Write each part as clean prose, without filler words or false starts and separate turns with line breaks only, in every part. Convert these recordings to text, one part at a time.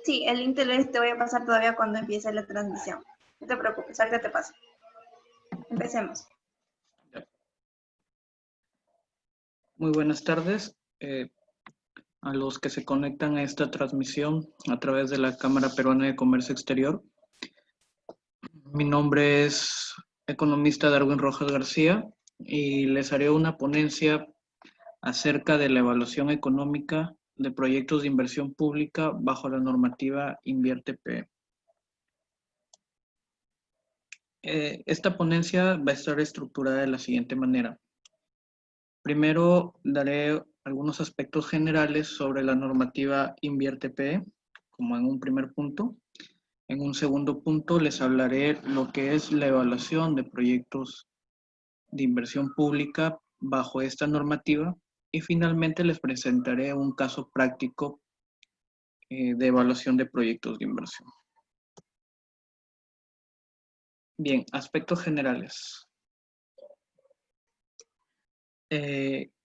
Sí, el link te voy a pasar todavía cuando empiece la transmisión. No te preocupes, ahorita te paso. Empecemos.
Muy buenas tardes a los que se conectan a esta transmisión a través de la Cámara Peruana de Comercio Exterior. Mi nombre es economista Darwin Rojas García y les haré una ponencia acerca de la evaluación económica de proyectos de inversión pública bajo la normativa Invierte-PE. Esta ponencia va a estar estructurada de la siguiente manera. Primero daré algunos aspectos generales sobre la normativa Invierte-PE, como en un primer punto. En un segundo punto les hablaré lo que es la evaluación de proyectos de inversión pública bajo esta normativa y finalmente les presentaré un caso práctico de evaluación de proyectos de inversión. Bien, aspectos generales.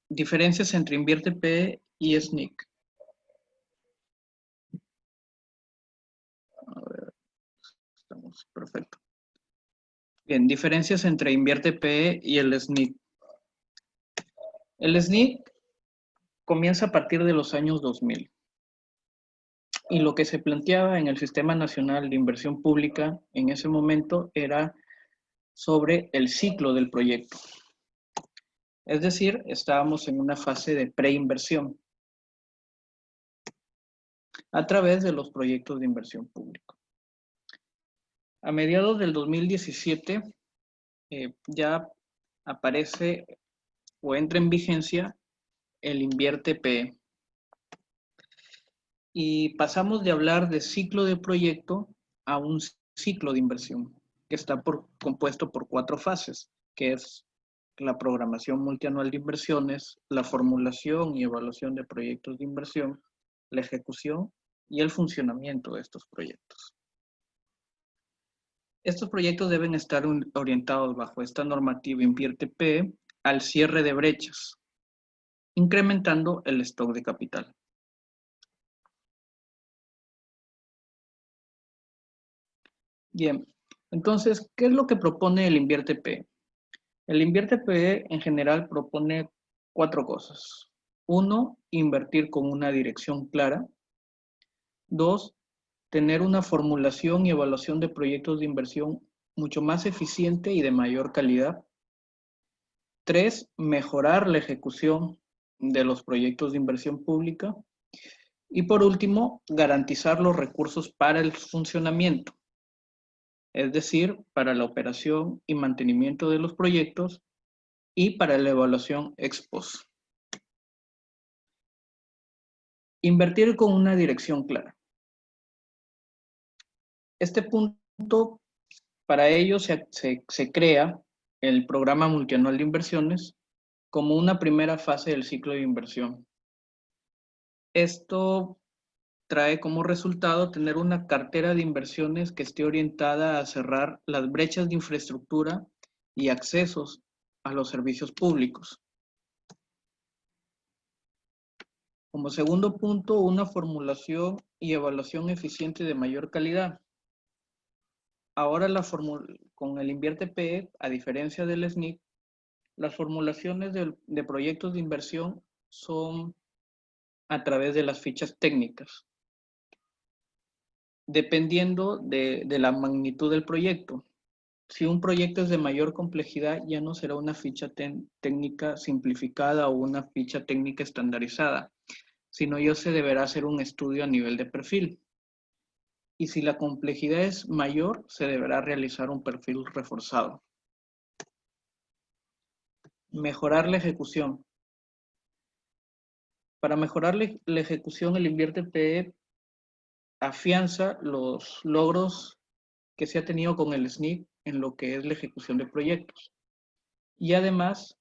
Diferencias entre Invierte-PE y SNIC. A ver, estamos perfecto. Bien, diferencias entre Invierte-PE y el SNIC. El SNIC comienza a partir de los años 2000. Y lo que se planteaba en el Sistema Nacional de Inversión Pública en ese momento era sobre el ciclo del proyecto. Es decir, estábamos en una fase de preinversión a través de los proyectos de inversión pública. A mediados del 2017 ya aparece o entra en vigencia el Invierte-PE. Y pasamos de hablar de ciclo de proyecto a un ciclo de inversión, que está compuesto por 4 fases, que es la programación multianual de inversiones, la formulación y evaluación de proyectos de inversión, la ejecución y el funcionamiento de estos proyectos. Estos proyectos deben estar orientados bajo esta normativa Invierte-PE al cierre de brechas, incrementando el stock de capital. Bien, entonces, ¿qué es lo que propone el Invierte-PE? El Invierte-PE en general propone 4 cosas. 1, invertir con una dirección clara. 2, tener una formulación y evaluación de proyectos de inversión mucho más eficiente y de mayor calidad. 3, mejorar la ejecución de los proyectos de inversión pública. Y por último, garantizar los recursos para el funcionamiento, es decir, para la operación y mantenimiento de los proyectos y para la evaluación ex post. Invertir con una dirección clara. Este punto, para ello se crea el programa multianual de inversiones como una primera fase del ciclo de inversión. Esto trae como resultado tener una cartera de inversiones que esté orientada a cerrar las brechas de infraestructura y accesos a los servicios públicos. Como segundo punto, una formulación y evaluación eficiente de mayor calidad. Ahora con el Invierte-PE, a diferencia del SNIC, las formulaciones de proyectos de inversión son a través de las fichas técnicas, dependiendo de la magnitud del proyecto. Si un proyecto es de mayor complejidad, ya no será una ficha técnica simplificada o una ficha técnica estandarizada, sino ya se deberá hacer un estudio a nivel de perfil. Y si la complejidad es mayor, se deberá realizar un perfil reforzado. Mejorar la ejecución. Para mejorar la ejecución, el Invierte-PE afianza los logros que se ha tenido con el SNIC en lo que es la ejecución de proyectos. Y además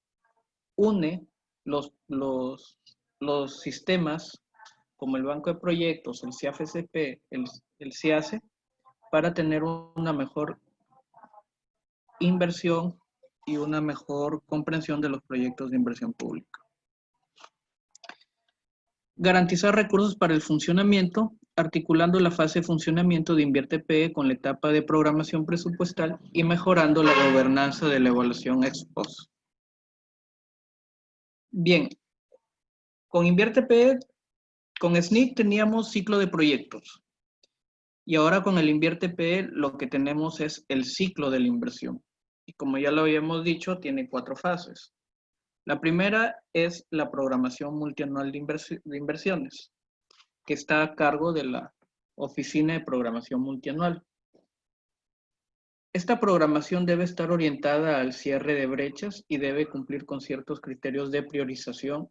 une los sistemas como el Banco de Proyectos, el CIAF-SP, el CIACE, para tener una mejor inversión y una mejor comprensión de los proyectos de inversión pública. Garantizar recursos para el funcionamiento articulando la fase de funcionamiento de InviertePE con la etapa de programación presupuestal y mejorando la gobernanza de la evaluación ex post. Bien, con InviertePE, con SNIC teníamos ciclo de proyectos. Y ahora con el InviertePE lo que tenemos es el ciclo de la inversión. Y como ya lo habíamos dicho, tiene 4 fases. La primera es la programación multianual de inversiones, que está a cargo de la Oficina de Programación Multianual. Esta programación debe estar orientada al cierre de brechas y debe cumplir con ciertos criterios de priorización.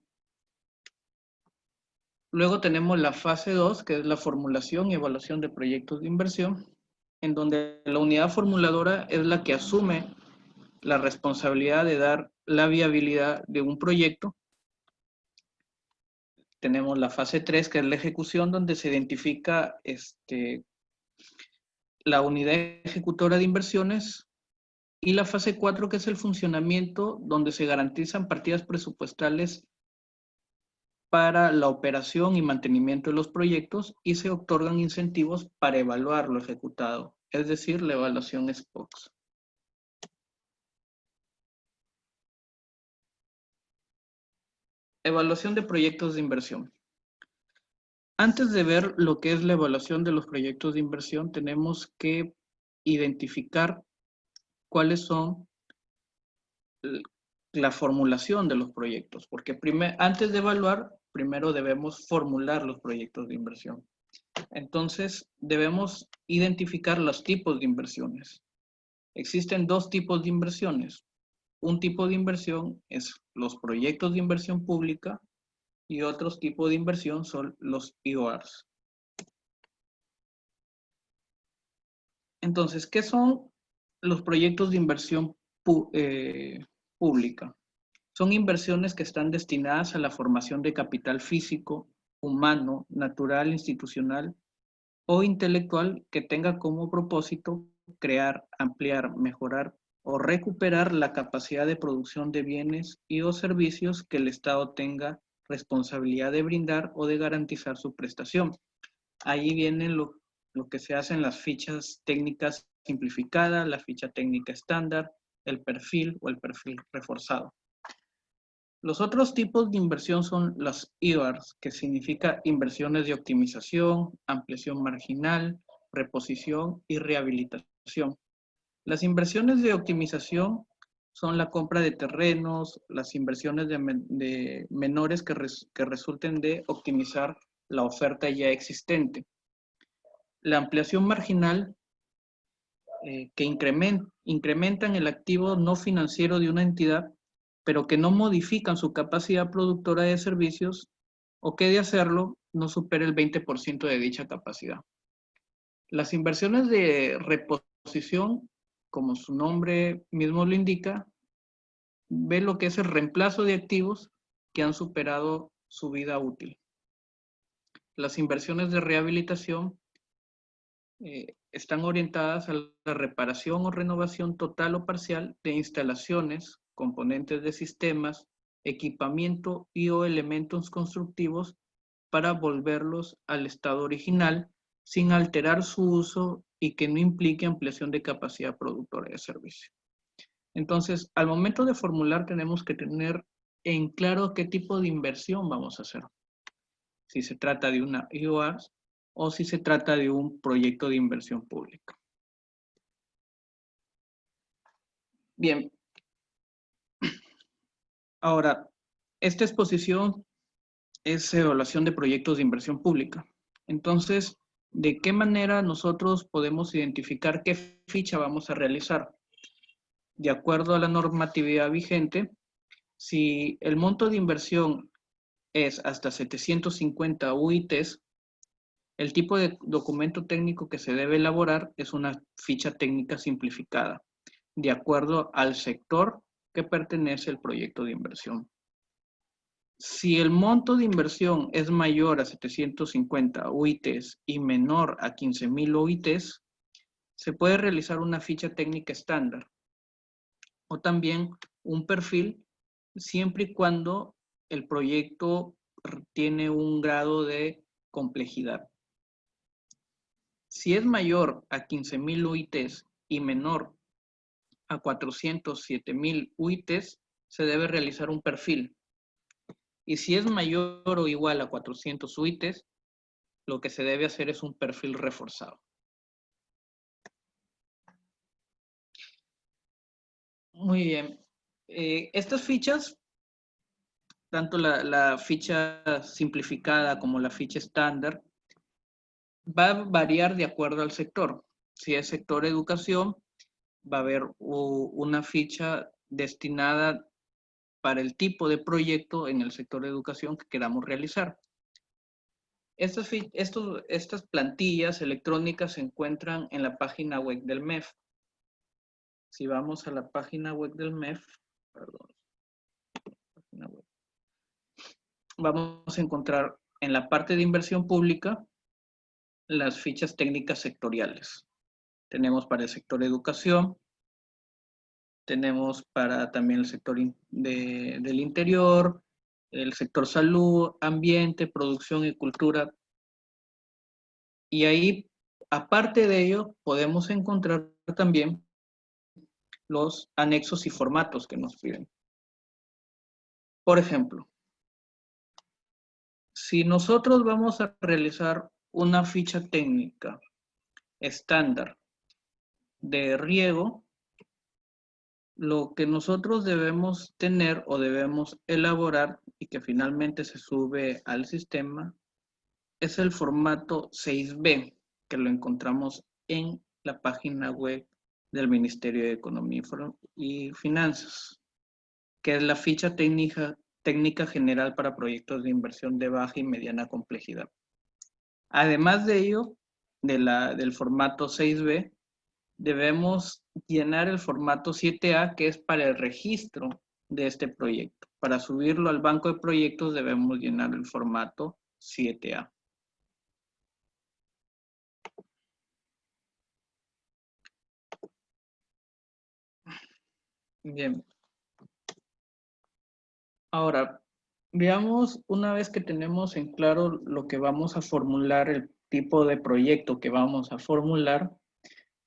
Luego tenemos la fase 2, que es la formulación y evaluación de proyectos de inversión, en donde la unidad formuladora es la que asume la responsabilidad de dar la viabilidad de un proyecto. Tenemos la fase 3, que es la ejecución, donde se identifica la unidad ejecutora de inversiones, y la fase 4, que es el funcionamiento, donde se garantizan partidas presupuestales para la operación y mantenimiento de los proyectos y se otorgan incentivos para evaluar lo ejecutado, es decir, la evaluación ex post. Evaluación de proyectos de inversión. Antes de ver lo que es la evaluación de los proyectos de inversión, tenemos que identificar cuáles son la formulación de los proyectos, porque antes de evaluar, primero debemos formular los proyectos de inversión. Entonces, debemos identificar los tipos de inversiones. Existen 2 tipos de inversiones. Un tipo de inversión es los proyectos de inversión pública y otro tipo de inversión son los IORs. Entonces, ¿qué son los proyectos de inversión pública? Son inversiones que están destinadas a la formación de capital físico, humano, natural, institucional o intelectual que tenga como propósito crear, ampliar, mejorar o recuperar la capacidad de producción de bienes y o servicios que el Estado tenga responsabilidad de brindar o de garantizar su prestación. Ahí viene lo que se hace en las fichas técnicas simplificadas, la ficha técnica estándar, el perfil o el perfil reforzado. Los otros tipos de inversión son las IORs, que significa inversiones de optimización, ampliación marginal, reposición y rehabilitación. Las inversiones de optimización son la compra de terrenos, las inversiones de menores que resulten de optimizar la oferta ya existente. La ampliación marginal, que incrementan el activo no financiero de una entidad, pero que no modifican su capacidad productora de servicios o que de hacerlo no supere el 20% de dicha capacidad. Las inversiones de reposición, como su nombre mismo lo indica, ve lo que es el reemplazo de activos que han superado su vida útil. Las inversiones de rehabilitación están orientadas a la reparación o renovación total o parcial de instalaciones, componentes de sistemas, equipamiento y o elementos constructivos para volverlos al estado original sin alterar su uso y que no implique ampliación de capacidad productora de servicio. Entonces, al momento de formular tenemos que tener en claro qué tipo de inversión vamos a hacer. Si se trata de una IOR o si se trata de un proyecto de inversión pública. Bien. Ahora, esta exposición es evaluación de proyectos de inversión pública. Entonces, ¿de qué manera nosotros podemos identificar qué ficha vamos a realizar? De acuerdo a la normatividad vigente, si el monto de inversión es hasta 750 UITs, el tipo de documento técnico que se debe elaborar es una ficha técnica simplificada, de acuerdo al sector que pertenece al proyecto de inversión. Si el monto de inversión es mayor a 750 UITs y menor a 15,000 UITs, se puede realizar una ficha técnica estándar o también un perfil siempre y cuando el proyecto tiene un grado de complejidad. Si es mayor a 15.000 UITs y menor a 407.000 UITs, se debe realizar un perfil. Y si es mayor o igual a 400 UITs, lo que se debe hacer es un perfil reforzado. Muy bien. Estas fichas, tanto la ficha simplificada como la ficha estándar, va a variar de acuerdo al sector. Si es sector educación, va a haber una ficha destinada para el tipo de proyecto en el sector de educación que queramos realizar. Estas plantillas electrónicas se encuentran en la página web del MEF. Si vamos a la página web del MEF, perdón, página web, vamos a encontrar en la parte de inversión pública las fichas técnicas sectoriales. Tenemos para el sector educación, tenemos para también el sector del interior, el sector salud, ambiente, producción y cultura. Y ahí, aparte de ello, podemos encontrar también los anexos y formatos que nos piden. Por ejemplo, si nosotros vamos a realizar una ficha técnica estándar de riego, lo que nosotros debemos tener o debemos elaborar y que finalmente se sube al sistema es el formato 6B, que lo encontramos en la página web del Ministerio de Economía y Finanzas, que es la ficha técnica general para proyectos de inversión de baja y mediana complejidad. Además de ello, del formato 6B, debemos llenar el formato 7A, que es para el registro de este proyecto. Para subirlo al banco de proyectos debemos llenar el formato 7A. Bien. Ahora, veamos una vez que tenemos en claro lo que vamos a formular, el tipo de proyecto que vamos a formular,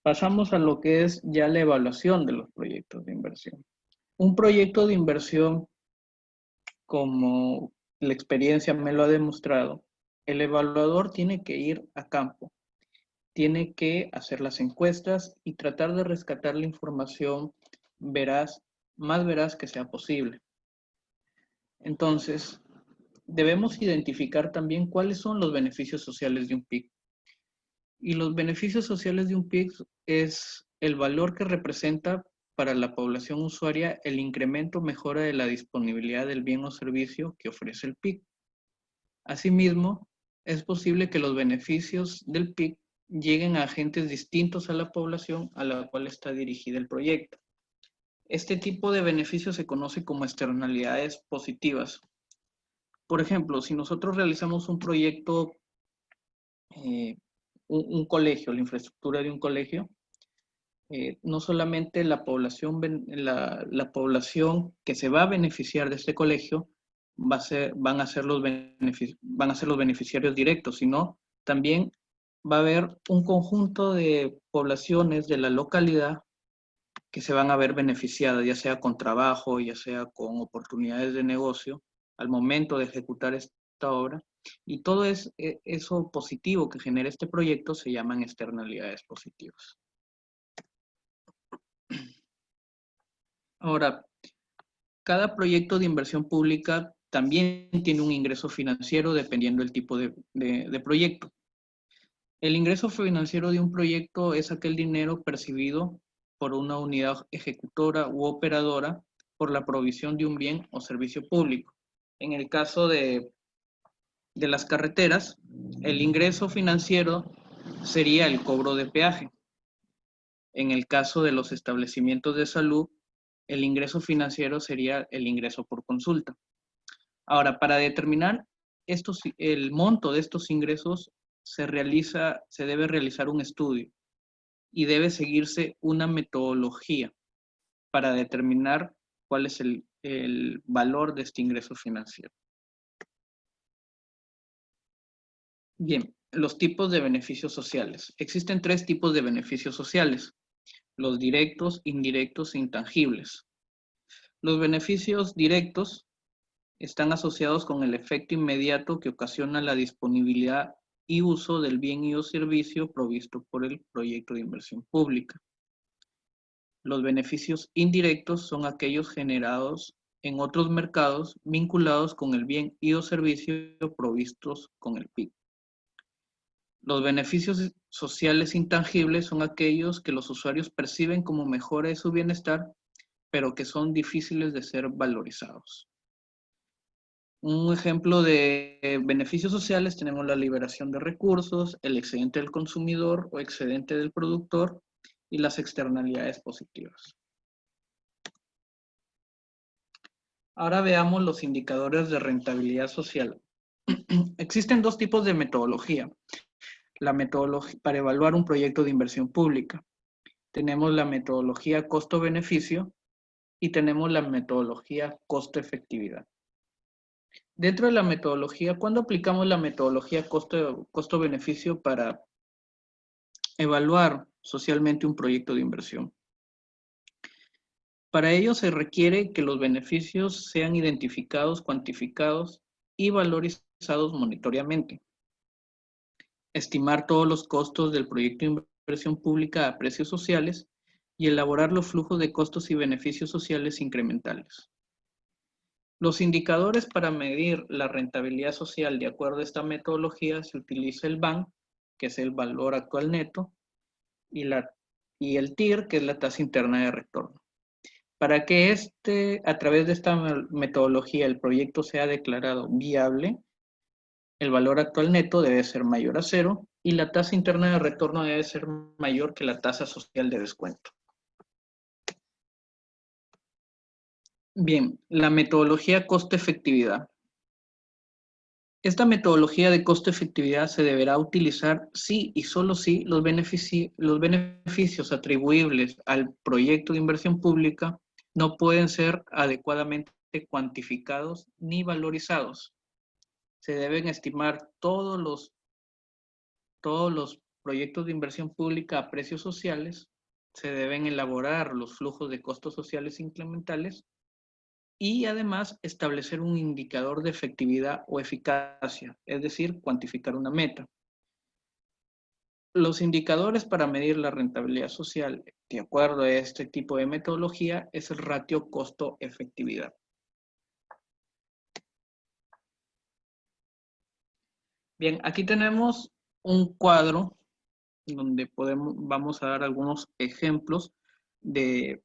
pasamos a lo que es ya la evaluación de los proyectos de inversión. Un proyecto de inversión, como la experiencia me lo ha demostrado, el evaluador tiene que ir a campo, tiene que hacer las encuestas y tratar de rescatar la información más veraz que sea posible. Entonces, debemos identificar también cuáles son los beneficios sociales de un PIC. Y los beneficios sociales de un PIC es el valor que representa para la población usuaria el incremento o mejora de la disponibilidad del bien o servicio que ofrece el PIC. Asimismo, es posible que los beneficios del PIC lleguen a agentes distintos a la población a la cual está dirigida el proyecto. Este tipo de beneficios se conoce como externalidades positivas. Por ejemplo, si nosotros realizamos un proyecto, un colegio, la infraestructura de un colegio, no solamente la población que se va a beneficiar de este colegio van a ser los beneficiarios directos, sino también va a haber un conjunto de poblaciones de la localidad que se van a ver beneficiadas, ya sea con trabajo, ya sea con oportunidades de negocio, al momento de ejecutar esta obra. Y todo eso positivo que genera este proyecto se llaman externalidades positivas. Ahora, cada proyecto de inversión pública también tiene un ingreso financiero dependiendo del tipo de proyecto. El ingreso financiero de un proyecto es aquel dinero percibido por una unidad ejecutora u operadora por la provisión de un bien o servicio público. En el caso de las carreteras, el ingreso financiero sería el cobro de peaje. En el caso de los establecimientos de salud, el ingreso financiero sería el ingreso por consulta. Ahora, para determinar el monto de estos ingresos, se debe realizar un estudio y debe seguirse una metodología para determinar cuál es el valor de este ingreso financiero. Bien, los tipos de beneficios sociales. Existen 3 tipos de beneficios sociales: los directos, indirectos e intangibles. Los beneficios directos están asociados con el efecto inmediato que ocasiona la disponibilidad y uso del bien y o servicio provisto por el proyecto de inversión pública. Los beneficios indirectos son aquellos generados en otros mercados vinculados con el bien y o servicio provistos con el PIB. Los beneficios sociales intangibles son aquellos que los usuarios perciben como mejora de su bienestar, pero que son difíciles de ser valorizados. Un ejemplo de beneficios sociales tenemos la liberación de recursos, el excedente del consumidor o excedente del productor y las externalidades positivas. Ahora veamos los indicadores de rentabilidad social. Existen 2 tipos de metodología. La metodología para evaluar un proyecto de inversión pública. Tenemos la metodología costo-beneficio y tenemos la metodología costo-efectividad. Dentro de la metodología, ¿cuándo aplicamos la metodología costo-beneficio para evaluar socialmente un proyecto de inversión? Para ello se requiere que los beneficios sean identificados, cuantificados y valorizados monetariamente. Estimar todos los costos del proyecto de inversión pública a precios sociales y elaborar los flujos de costos y beneficios sociales incrementales. Los indicadores para medir la rentabilidad social de acuerdo a esta metodología se utiliza el VAN, que es el valor actual neto, y el TIR, que es la tasa interna de retorno. Para que a través de esta metodología el proyecto sea declarado viable, el valor actual neto debe ser mayor a 0 y la tasa interna de retorno debe ser mayor que la tasa social de descuento. Bien, la metodología costo-efectividad. Esta metodología de costo-efectividad se deberá utilizar si y solo si los beneficios atribuibles al proyecto de inversión pública no pueden ser adecuadamente cuantificados ni valorizados. Se deben estimar todos los proyectos de inversión pública a precios sociales, se deben elaborar los flujos de costos sociales incrementales y además establecer un indicador de efectividad o eficacia, es decir, cuantificar una meta. Los indicadores para medir la rentabilidad social, de acuerdo a este tipo de metodología, es el ratio costo-efectividad. Bien, aquí tenemos un cuadro donde vamos a dar algunos ejemplos de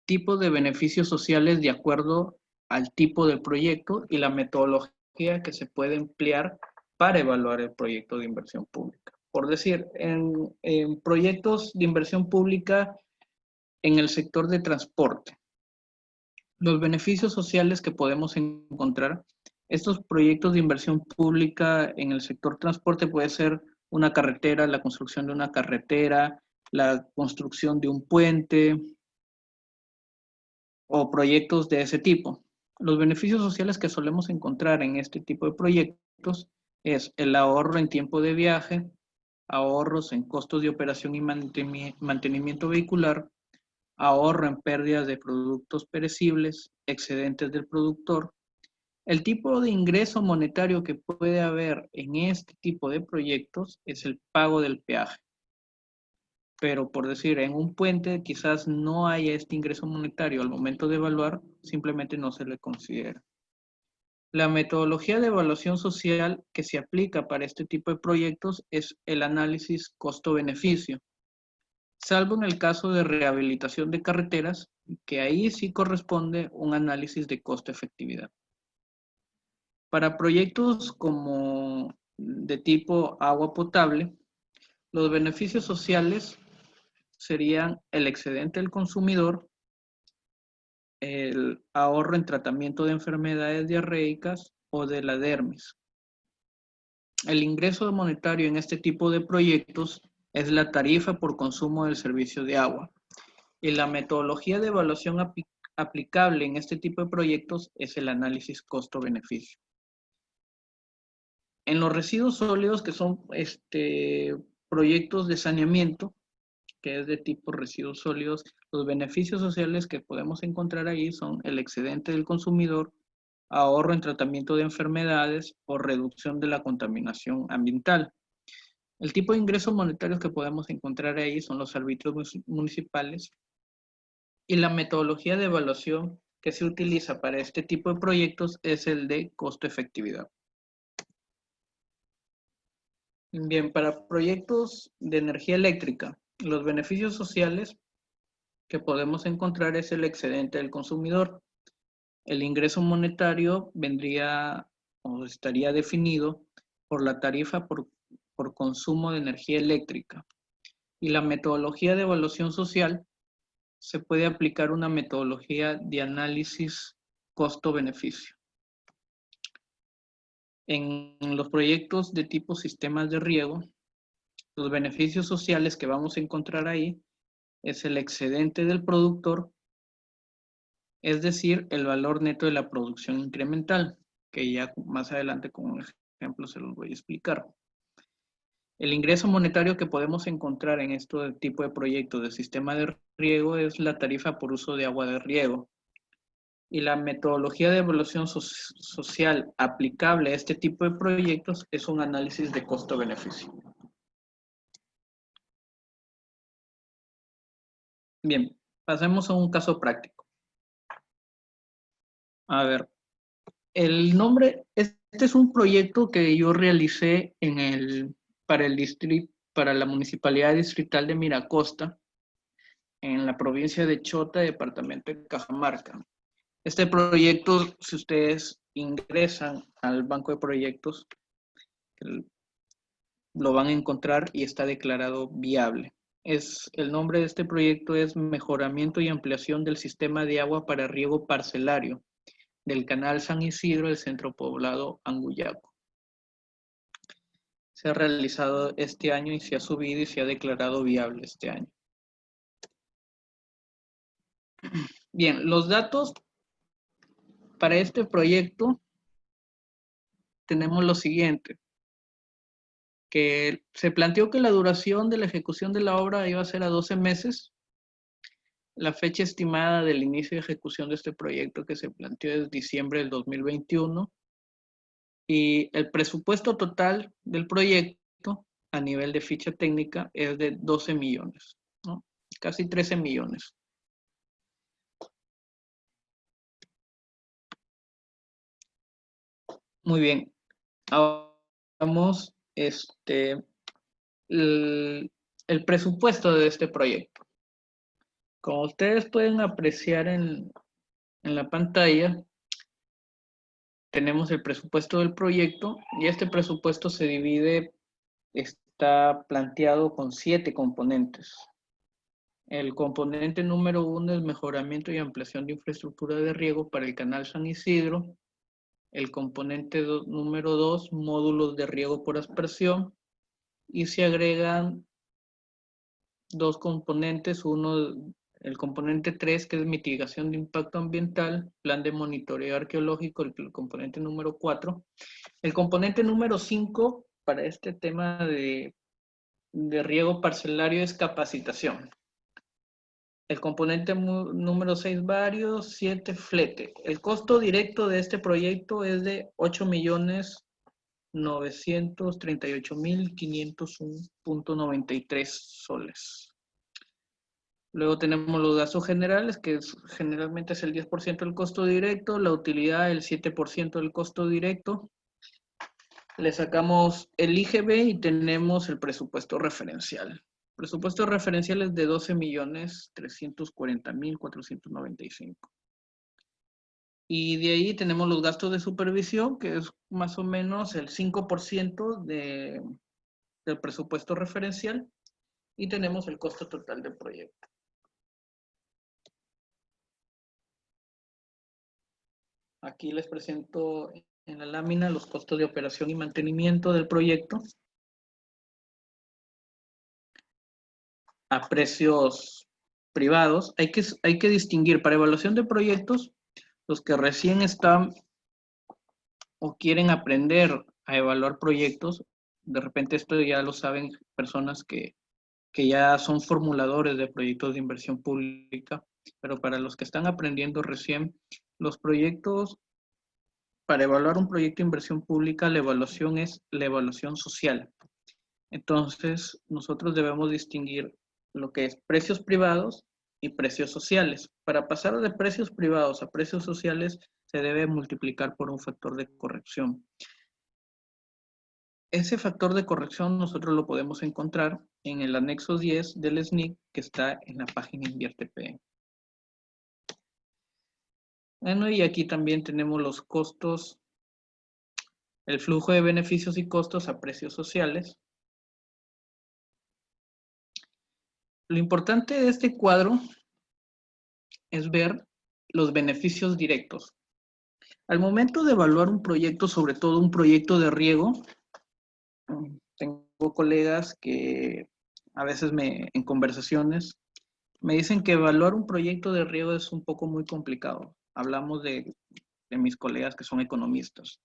tipos de beneficios sociales de acuerdo al tipo del proyecto y la metodología que se puede emplear para evaluar el proyecto de inversión pública. Por decir, en proyectos de inversión pública en el sector de transporte, los beneficios sociales que podemos encontrar, estos proyectos de inversión pública en el sector transporte puede ser una carretera, la construcción de una carretera, la construcción de un puente o proyectos de ese tipo. Los beneficios sociales que solemos encontrar en este tipo de proyectos es el ahorro en tiempo de viaje, ahorros en costos de operación y mantenimiento vehicular, ahorro en pérdidas de productos perecibles, excedentes del productor. El tipo de ingreso monetario que puede haber en este tipo de proyectos es el pago del peaje. Pero por decir, en un puente quizás no haya este ingreso monetario al momento de evaluar, simplemente no se le considera. La metodología de evaluación social que se aplica para este tipo de proyectos es el análisis costo-beneficio, salvo en el caso de rehabilitación de carreteras, que ahí sí corresponde un análisis de costo-efectividad. Para proyectos como de tipo agua potable, los beneficios sociales serían el excedente del consumidor, el ahorro en tratamiento de enfermedades diarreicas o de la dermis. El ingreso monetario en este tipo de proyectos es la tarifa por consumo del servicio de agua. Y la metodología de evaluación aplicable en este tipo de proyectos es el análisis costo-beneficio. En los residuos sólidos, que son proyectos de saneamiento, que es de tipo residuos sólidos, los beneficios sociales que podemos encontrar ahí son el excedente del consumidor, ahorro en tratamiento de enfermedades o reducción de la contaminación ambiental. El tipo de ingresos monetarios que podemos encontrar ahí son los arbitrios municipales y la metodología de evaluación que se utiliza para este tipo de proyectos es el de costo-efectividad. Bien, para proyectos de energía eléctrica, los beneficios sociales que podemos encontrar es el excedente del consumidor. El ingreso monetario vendría o estaría definido por la tarifa por consumo de energía eléctrica. Y la metodología de evaluación social se puede aplicar una metodología de análisis costo-beneficio. En los proyectos de tipo sistemas de riego, los beneficios sociales que vamos a encontrar ahí es el excedente del productor, es decir, el valor neto de la producción incremental, que ya más adelante con un ejemplo se los voy a explicar. El ingreso monetario que podemos encontrar en este tipo de proyectos de sistema de riego es la tarifa por uso de agua de riego. Y la metodología de evaluación social aplicable a este tipo de proyectos es un análisis de costo-beneficio. Bien, pasemos a un caso práctico. A ver, el nombre, este es un proyecto que yo realicé para la Municipalidad Distrital de Miracosta, en la provincia de Chota, departamento de Cajamarca. Este proyecto, si ustedes ingresan al banco de proyectos, lo van a encontrar y está declarado viable. El nombre de este proyecto es Mejoramiento y Ampliación del Sistema de Agua para Riego Parcelario del Canal San Isidro del Centro Poblado Anguyaco. Se ha realizado este año y se ha subido y se ha declarado viable este año. Bien, los datos para este proyecto tenemos lo siguiente, que se planteó que la duración de la ejecución de la obra iba a ser a 12 meses. La fecha estimada del inicio de ejecución de este proyecto que se planteó es diciembre del 2021 y el presupuesto total del proyecto a nivel de ficha técnica es de 12 millones, ¿no? Casi 13 millones. Muy bien. Ahora vamos el presupuesto de este proyecto. Como ustedes pueden apreciar en la pantalla, tenemos el presupuesto del proyecto y este presupuesto se divide, está planteado con 7 componentes. El componente número 1 es mejoramiento y ampliación de infraestructura de riego para el Canal San Isidro. El componente número 2, módulos de riego por aspersión. Y se agregan 2 componentes, el componente 3, que es mitigación de impacto ambiental, plan de monitoreo arqueológico, el componente número 4. El componente número 5 para este tema de riego parcelario es capacitación. El componente número 6, varios, 7, flete. El costo directo de este proyecto es de 8.938.501.93 soles. Luego tenemos los gastos generales, que generalmente es el 10% del costo directo, la utilidad el 7% del costo directo. Le sacamos el IGB y tenemos el presupuesto referencial. El presupuesto referencial es de 12.340.495. Y de ahí tenemos los gastos de supervisión, que es más o menos el 5% del presupuesto referencial. Y tenemos el costo total del proyecto. Aquí les presento en la lámina los costos de operación y mantenimiento del proyecto a precios privados. Hay que distinguir para evaluación de proyectos los que recién están o quieren aprender a evaluar proyectos. De repente esto ya lo saben personas que ya son formuladores de proyectos de inversión pública, pero para los que están aprendiendo recién, los proyectos, para evaluar un proyecto de inversión pública, la evaluación es la evaluación social. Entonces, nosotros debemos distinguir lo que es precios privados y precios sociales. Para pasar de precios privados a precios sociales, se debe multiplicar por un factor de corrección. Ese factor de corrección nosotros lo podemos encontrar en el anexo 10 del SNIC que está en la página InviertePE. Bueno, y aquí también tenemos los costos, el flujo de beneficios y costos a precios sociales. Lo importante de este cuadro es ver los beneficios directos. Al momento de evaluar un proyecto, sobre todo un proyecto de riego, tengo colegas que a veces en conversaciones me dicen que evaluar un proyecto de riego es un poco muy complicado. Hablamos de mis colegas que son economistas.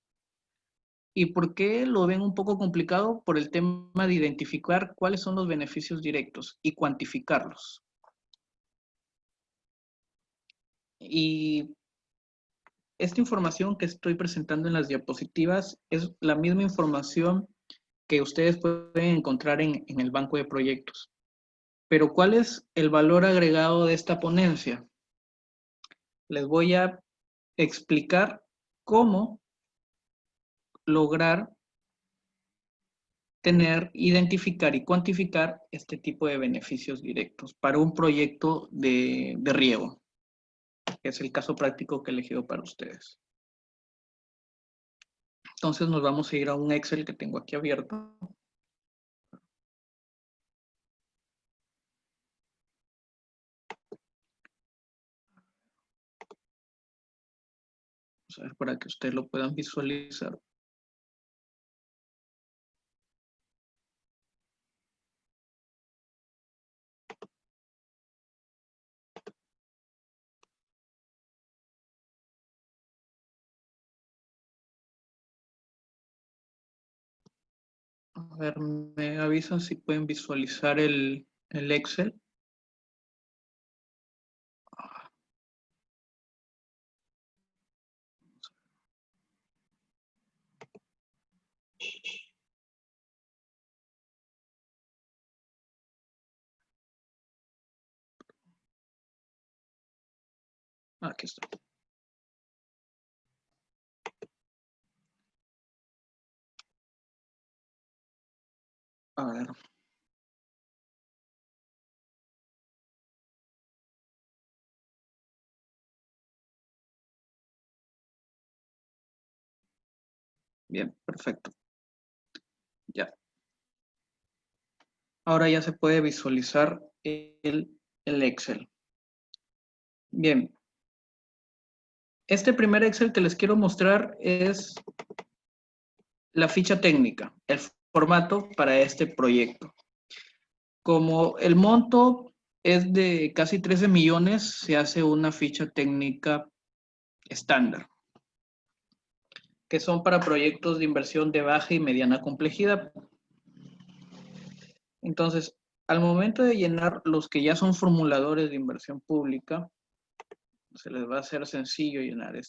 ¿Y por qué lo ven un poco complicado? Por el tema de identificar cuáles son los beneficios directos y cuantificarlos. Y esta información que estoy presentando en las diapositivas es la misma información que ustedes pueden encontrar en el banco de proyectos. Pero ¿cuál es el valor agregado de esta ponencia? Les voy a explicar cómo lograr tener, identificar y cuantificar este tipo de beneficios directos para un proyecto de riego, que es el caso práctico que he elegido para ustedes. Entonces nos vamos a ir a un Excel que tengo aquí abierto. Vamos a ver para que ustedes lo puedan visualizar. A ver, me avisan si pueden visualizar el Excel. Aquí está. A ver. Bien, perfecto. Ya. Ahora ya se puede visualizar el Excel. Bien. Este primer Excel que les quiero mostrar es la ficha técnica, el formato para este proyecto. Como el monto es de casi 13 millones, se hace una ficha técnica estándar, que son para proyectos de inversión de baja y mediana complejidad. Entonces, al momento de llenar los que ya son formuladores de inversión pública, se les va a hacer sencillo llenar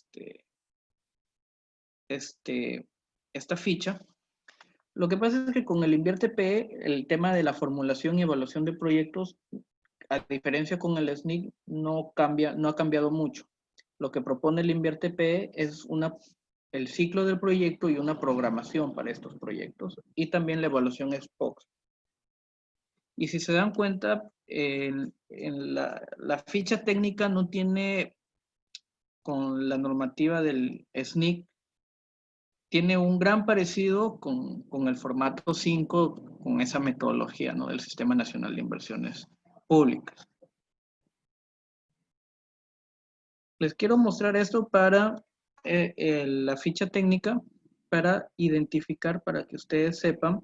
esta ficha. Lo que pasa es que con el InviertePE, el tema de la formulación y evaluación de proyectos, a diferencia con el SNIC, no ha cambiado mucho. Lo que propone el InviertePE es el ciclo del proyecto y una programación para estos proyectos, y también la evaluación ex post. Y si se dan cuenta, la ficha técnica no tiene, con la normativa del SNIC, tiene un gran parecido con el formato 5, con esa metodología, ¿no?, del Sistema Nacional de Inversiones Públicas. Les quiero mostrar esto para la ficha técnica, para identificar, para que ustedes sepan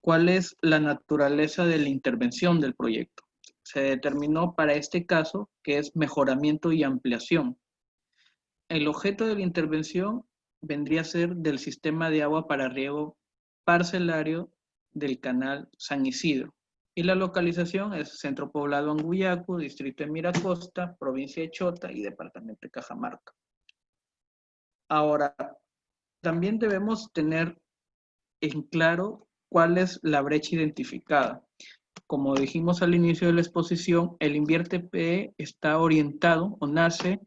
cuál es la naturaleza de la intervención del proyecto. Se determinó para este caso que es mejoramiento y ampliación. El objeto de la intervención vendría a ser del sistema de agua para riego parcelario del canal San Isidro. Y la localización es Centro Poblado Anguyacu, Distrito de Miracosta, Provincia de Chota y Departamento de Cajamarca. Ahora, también debemos tener en claro cuál es la brecha identificada. Como dijimos al inicio de la exposición, el Invierte PE está orientado o nace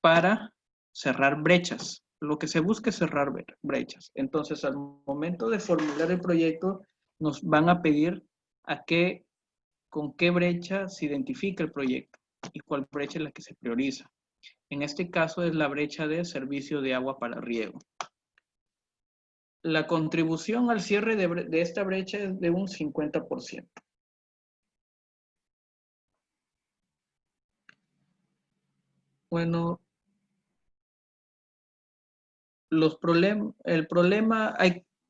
para cerrar brechas. Lo que se busca es cerrar brechas. Entonces, al momento de formular el proyecto, nos van a pedir con qué brecha se identifica el proyecto y cuál brecha es la que se prioriza. En este caso es la brecha de servicio de agua para riego. La contribución al cierre de esta brecha es de un 50%. Bueno, los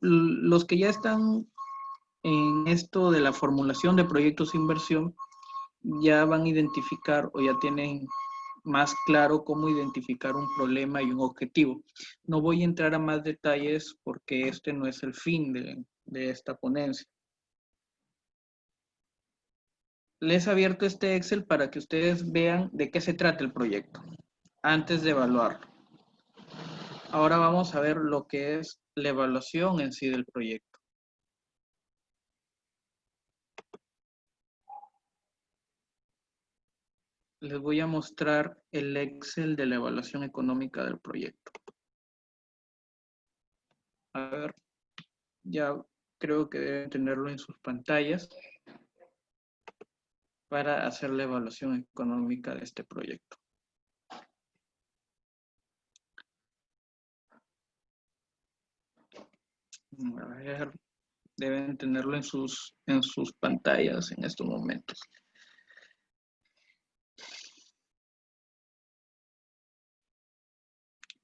los que ya están en esto de la formulación de proyectos de inversión, ya van a identificar o ya tienen más claro cómo identificar un problema y un objetivo. No voy a entrar a más detalles porque este no es el fin de esta ponencia. Les he abierto este Excel para que ustedes vean de qué se trata el proyecto antes de evaluarlo. Ahora vamos a ver lo que es la evaluación en sí del proyecto. Les voy a mostrar el Excel de la evaluación económica del proyecto. A ver, ya creo que deben tenerlo en sus pantallas para hacer la evaluación económica de este proyecto. A ver, deben tenerlo en sus pantallas en estos momentos.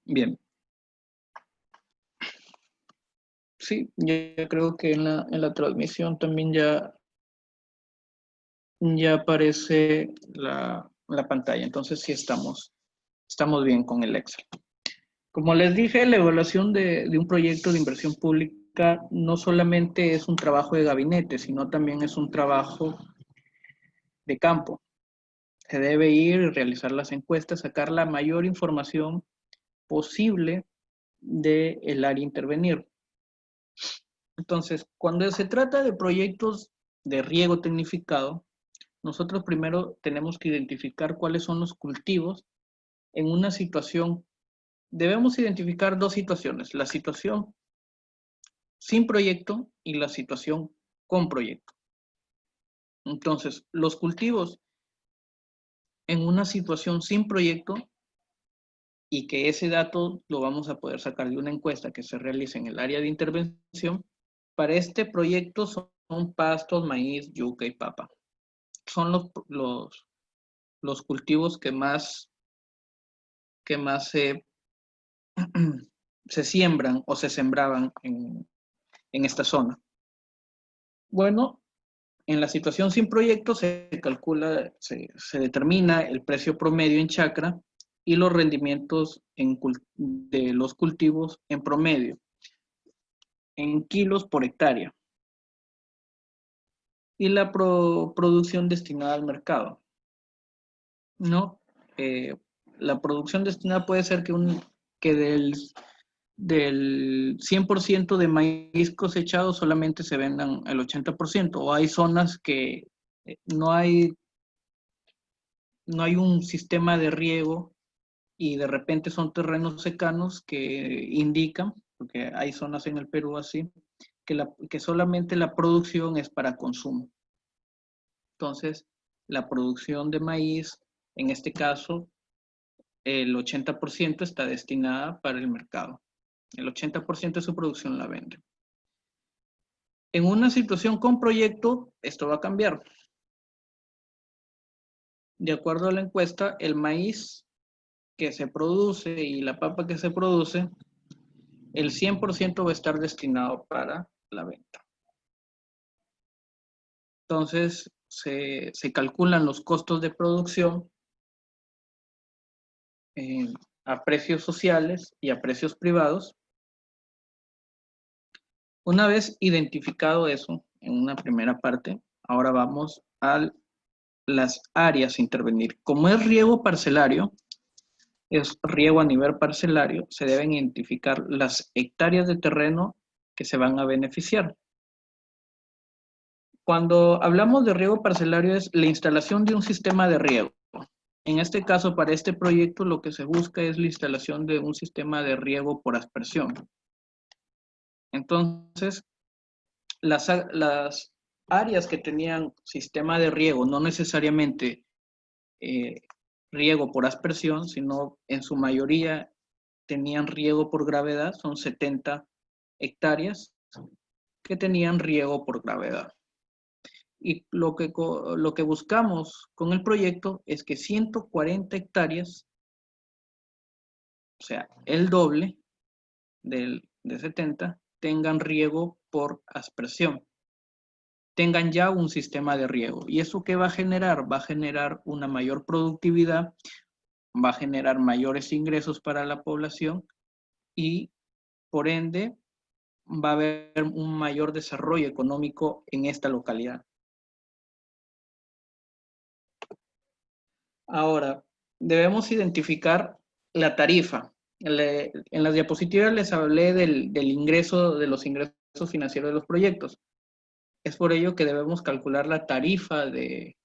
Bien. Sí, yo creo que en la transmisión también ya aparece la pantalla. Entonces sí estamos bien con el Excel. Como les dije, la evaluación de un proyecto de inversión pública no solamente es un trabajo de gabinete, sino también es un trabajo de campo. Se debe ir y realizar las encuestas, sacar la mayor información posible del área a intervenir. Entonces, cuando se trata de proyectos de riego tecnificado, nosotros primero tenemos que identificar cuáles son los cultivos en una situación. Debemos identificar dos situaciones, la situación sin proyecto y la situación con proyecto. Entonces, los cultivos en una situación sin proyecto, y que ese dato lo vamos a poder sacar de una encuesta que se realiza en el área de intervención, para este proyecto son pastos, maíz, yuca y papa. Son los cultivos que más se siembran o se sembraban en esta zona. Bueno, en la situación sin proyecto se calcula, se determina el precio promedio en chacra y los rendimientos de los cultivos en promedio, en kilos por hectárea. Y la producción destinada al mercado. ¿No? La producción destinada puede ser que del 100% de maíz cosechado solamente se vendan el 80%, o hay zonas que no hay un sistema de riego y de repente son terrenos secanos que indican, porque hay zonas en el Perú así, que solamente la producción es para consumo. Entonces, la producción de maíz, en este caso, el 80% está destinada para el mercado. El 80% de su producción la vende. En una situación con proyecto, esto va a cambiar. De acuerdo a la encuesta, el maíz que se produce y la papa que se produce, el 100% va a estar destinado para la venta. Entonces, se calculan los costos de producción a precios sociales y a precios privados. Una vez identificado eso en una primera parte, ahora vamos a las áreas a intervenir. Como es riego parcelario, es riego a nivel parcelario, se deben identificar las hectáreas de terreno que se van a beneficiar. Cuando hablamos de riego parcelario es la instalación de un sistema de riego. En este caso, para este proyecto, lo que se busca es la instalación de un sistema de riego por aspersión. Entonces, las áreas que tenían sistema de riego, no necesariamente riego por aspersión, sino en su mayoría tenían riego por gravedad, son 70 hectáreas que tenían riego por gravedad. Y lo que buscamos con el proyecto es que 140 hectáreas, o sea, el doble de 70, tengan riego por aspersión, tengan ya un sistema de riego. ¿Y eso qué va a generar? Va a generar una mayor productividad, va a generar mayores ingresos para la población y, por ende, va a haber un mayor desarrollo económico en esta localidad. Ahora, debemos identificar la tarifa. En las diapositivas les hablé del ingreso, de los ingresos financieros de los proyectos. Es por ello que debemos calcular la tarifa de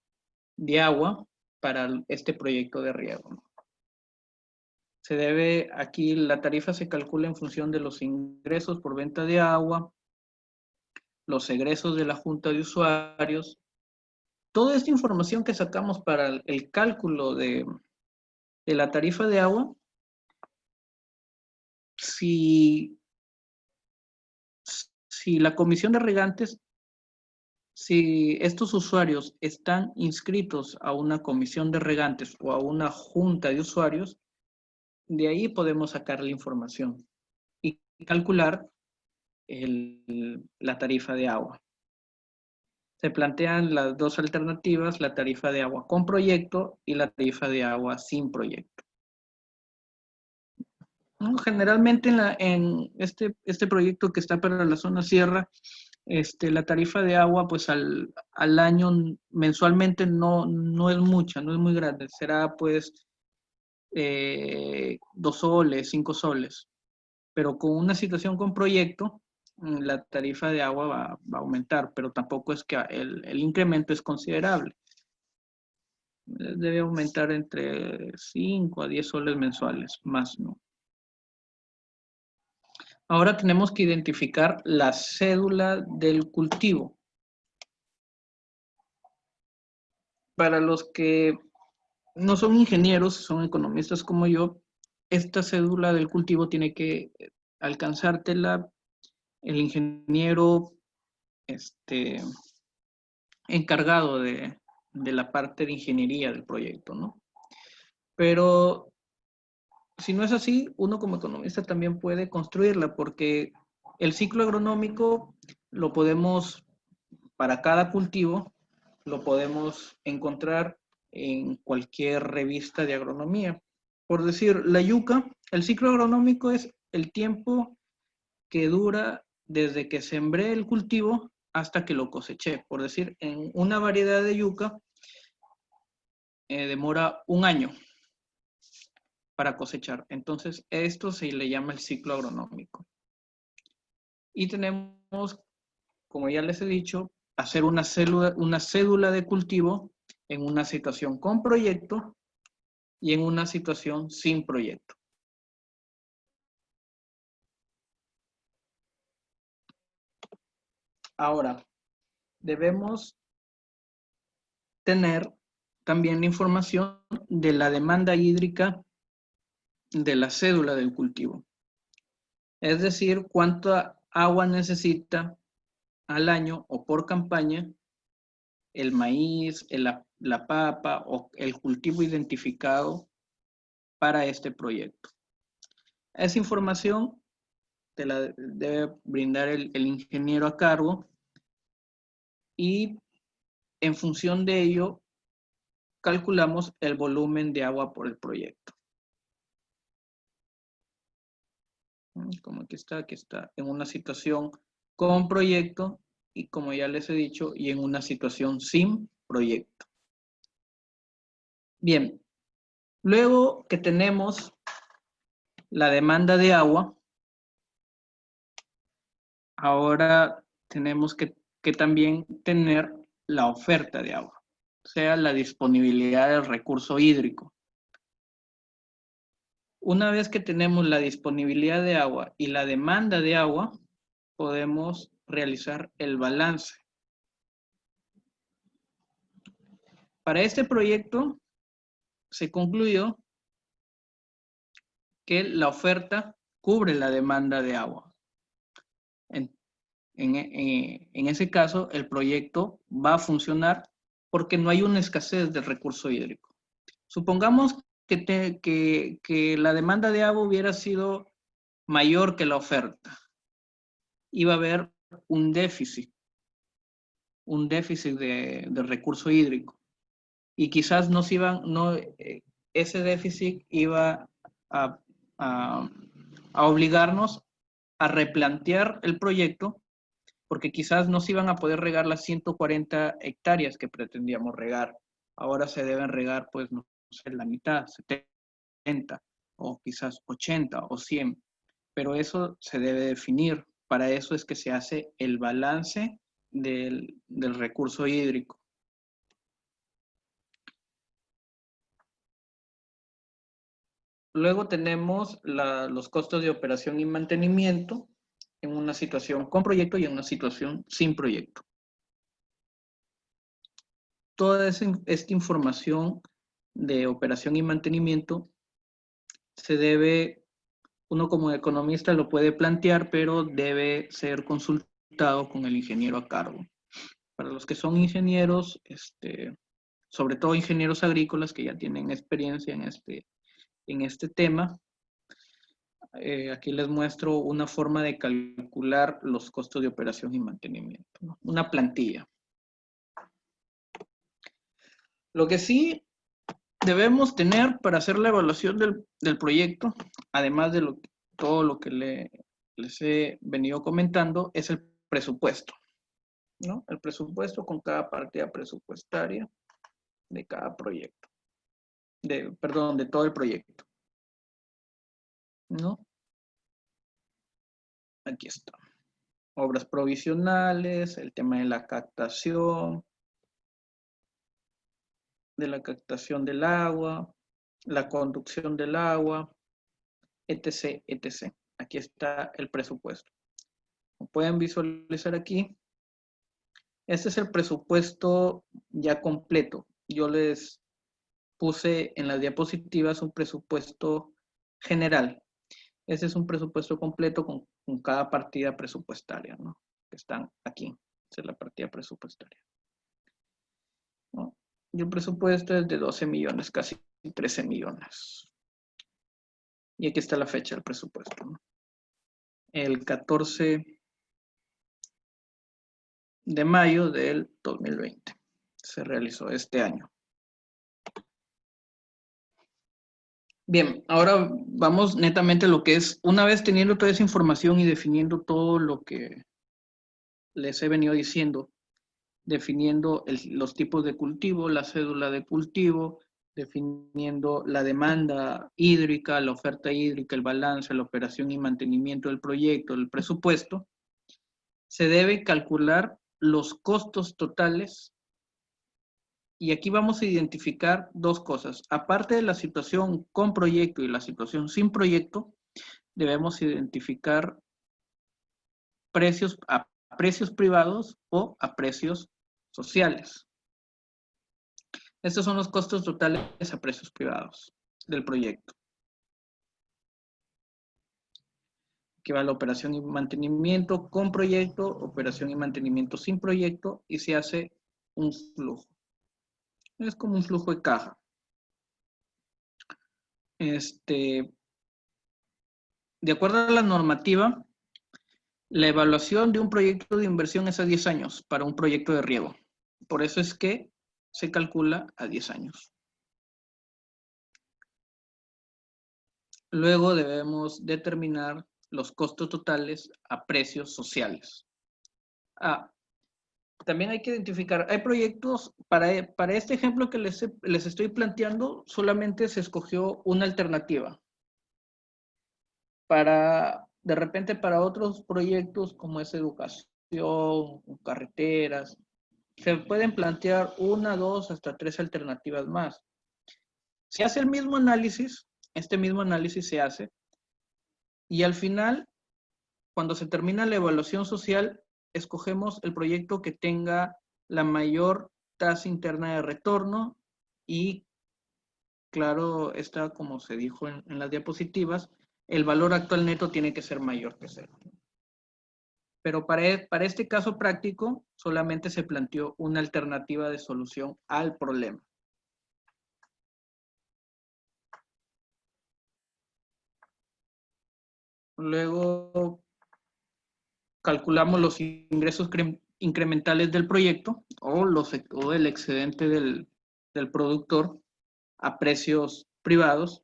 agua para este proyecto de riego. Aquí la tarifa se calcula en función de los ingresos por venta de agua, los egresos de la junta de usuarios. Toda esta información que sacamos para el cálculo de la tarifa de agua, si la comisión de regantes, si estos usuarios están inscritos a una comisión de regantes o a una junta de usuarios, de ahí podemos sacar la información y calcular la tarifa de agua. Se plantean las dos alternativas, la tarifa de agua con proyecto y la tarifa de agua sin proyecto. ¿No? Generalmente en este proyecto que está para la zona sierra, la tarifa de agua pues al año mensualmente no es mucha, no es muy grande, será pues 2 soles, 5 soles, pero con una situación con proyecto, la tarifa de agua va a aumentar, pero tampoco es que el incremento es considerable. Debe aumentar entre 5 a 10 soles mensuales, más no. Ahora tenemos que identificar la cédula del cultivo. Para los que no son ingenieros, son economistas como yo, esta cédula del cultivo tiene que alcanzártela el ingeniero encargado de la parte de ingeniería del proyecto, ¿no? Pero si no es así, uno como economista también puede construirla, porque el ciclo agronómico lo podemos, para cada cultivo, lo podemos encontrar en cualquier revista de agronomía. Por decir, la yuca, el ciclo agronómico es el tiempo que dura desde que sembré el cultivo hasta que lo coseché. Por decir, en una variedad de yuca demora 1 año para cosechar. Entonces, esto se le llama el ciclo agronómico. Y tenemos, como ya les he dicho, hacer una cédula de cultivo en una situación con proyecto y en una situación sin proyecto. Ahora, debemos tener también la información de la demanda hídrica de la cédula del cultivo. Es decir, cuánta agua necesita al año o por campaña el maíz, la papa o el cultivo identificado para este proyecto. Esa información te la debe brindar el ingeniero a cargo y en función de ello calculamos el volumen de agua por el proyecto. Como aquí está, en una situación con proyecto y como ya les he dicho, y en una situación sin proyecto. Bien, luego que tenemos la demanda de agua, ahora tenemos que también tener la oferta de agua, o sea, la disponibilidad del recurso hídrico. Una vez que tenemos la disponibilidad de agua y la demanda de agua, podemos realizar el balance. Para este proyecto se concluyó que la oferta cubre la demanda de agua. En ese caso, el proyecto va a funcionar porque no hay una escasez de recurso hídrico. Supongamos que la demanda de agua hubiera sido mayor que la oferta. Iba a haber un déficit de recurso hídrico. Y quizás ese déficit iba a, a obligarnos a replantear el proyecto porque quizás no se iban a poder regar las 140 hectáreas que pretendíamos regar. Ahora se deben regar, pues, no sé, la mitad, 70, o quizás 80 o 100. Pero eso se debe definir. Para eso es que se hace el balance del recurso hídrico. Luego tenemos los costos de operación y mantenimiento en una situación con proyecto y en una situación sin proyecto. Toda esta información de operación y mantenimiento uno como economista lo puede plantear, pero debe ser consultado con el ingeniero a cargo. Para los que son ingenieros, sobre todo ingenieros agrícolas que ya tienen experiencia en este tema, aquí les muestro una forma de calcular los costos de operación y mantenimiento, ¿no? Una plantilla. Lo que sí debemos tener para hacer la evaluación del proyecto, además de todo lo que les he venido comentando, es el presupuesto, ¿no? El presupuesto con cada partida presupuestaria de cada proyecto, perdón, de todo el proyecto, ¿no? Aquí está. Obras provisionales, el tema de la captación del agua, la conducción del agua, etc., etc. Aquí está el presupuesto. Como pueden visualizar aquí, este es el presupuesto ya completo. Yo les puse en las diapositivas un presupuesto general. Este es un presupuesto completo con cada partida presupuestaria, ¿no? Que están aquí. Esa es la partida presupuestaria, ¿no? Y el presupuesto es de 12 millones, casi 13 millones. Y aquí está la fecha del presupuesto, ¿no? El 14 de mayo del 2020 se realizó este año. Bien, ahora vamos netamente a lo que es, una vez teniendo toda esa información y definiendo todo lo que les he venido diciendo, definiendo los tipos de cultivo, la cédula de cultivo, definiendo la demanda hídrica, la oferta hídrica, el balance, la operación y mantenimiento del proyecto, el presupuesto, se debe calcular los costos totales. Y aquí vamos a identificar dos cosas. Aparte de la situación con proyecto y la situación sin proyecto, debemos identificar precios a precios privados o a precios sociales. Estos son los costos totales a precios privados del proyecto. Aquí va la operación y mantenimiento con proyecto, operación y mantenimiento sin proyecto, y se hace un flujo. Es como un flujo de caja. De acuerdo a la normativa, la evaluación de un proyecto de inversión es a 10 años para un proyecto de riego. Por eso es que se calcula a 10 años. Luego debemos determinar los costos totales a precios sociales. También hay que identificar, hay proyectos, para este ejemplo que les estoy planteando, solamente se escogió una alternativa. De repente para otros proyectos como es educación, carreteras, se pueden plantear 1, 2, hasta 3 alternativas más. Se hace el mismo análisis, este mismo análisis se hace, y al final, cuando se termina la evaluación social, escogemos el proyecto que tenga la mayor tasa interna de retorno y, claro, está como se dijo en las diapositivas, el valor actual neto tiene que ser mayor que 0. Pero para este caso práctico, solamente se planteó una alternativa de solución al problema. Luego, calculamos los ingresos incrementales del proyecto o el excedente del productor a precios privados.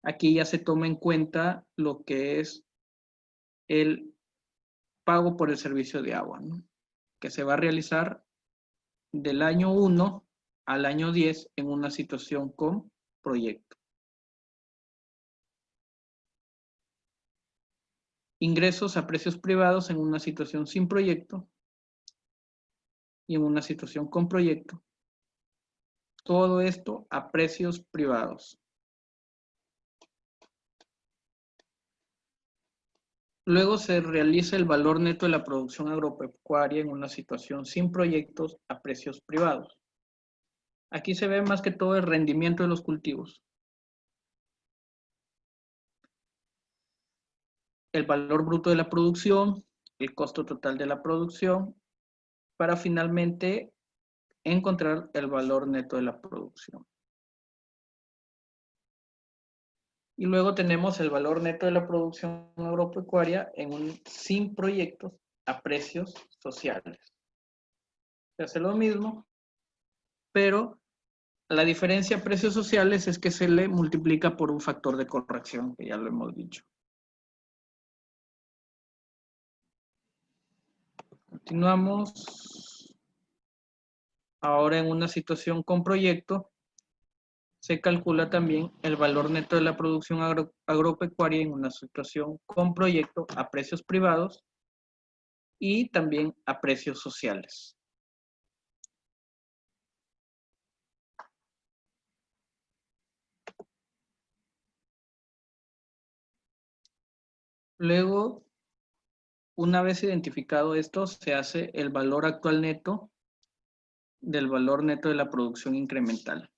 Aquí ya se toma en cuenta lo que es el pago por el servicio de agua, ¿no? Que se va a realizar del año 1 al año 10 en una situación con proyecto. Ingresos a precios privados en una situación sin proyecto y en una situación con proyecto. Todo esto a precios privados. Luego se realiza el valor neto de la producción agropecuaria en una situación sin proyectos a precios privados. Aquí se ve más que todo el rendimiento de los cultivos. El valor bruto de la producción, el costo total de la producción, para finalmente encontrar el valor neto de la producción. Y luego tenemos el valor neto de la producción agropecuaria sin proyectos a precios sociales. Se hace lo mismo, pero la diferencia a precios sociales es que se le multiplica por un factor de corrección, que ya lo hemos dicho. Continuamos. Ahora en una situación con proyecto, se calcula también el valor neto de la producción agropecuaria en una situación con proyecto a precios privados y también a precios sociales. Luego, una vez identificado esto, se hace el valor actual neto del valor neto de la producción incremental.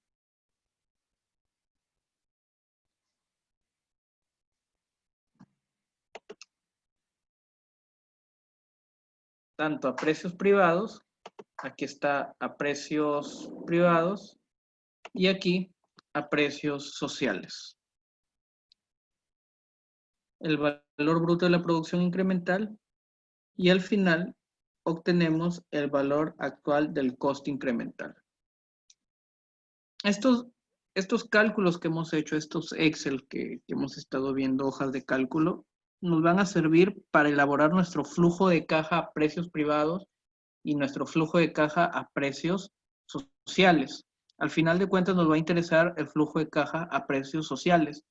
Tanto a precios privados, aquí está a precios privados, y aquí a precios sociales. El valor bruto de la producción incremental y al final obtenemos el valor actual del costo incremental. Estos cálculos que hemos hecho, estos Excel que hemos estado viendo, hojas de cálculo, nos van a servir para elaborar nuestro flujo de caja a precios privados y nuestro flujo de caja a precios sociales. Al final de cuentas nos va a interesar el flujo de caja a precios sociales.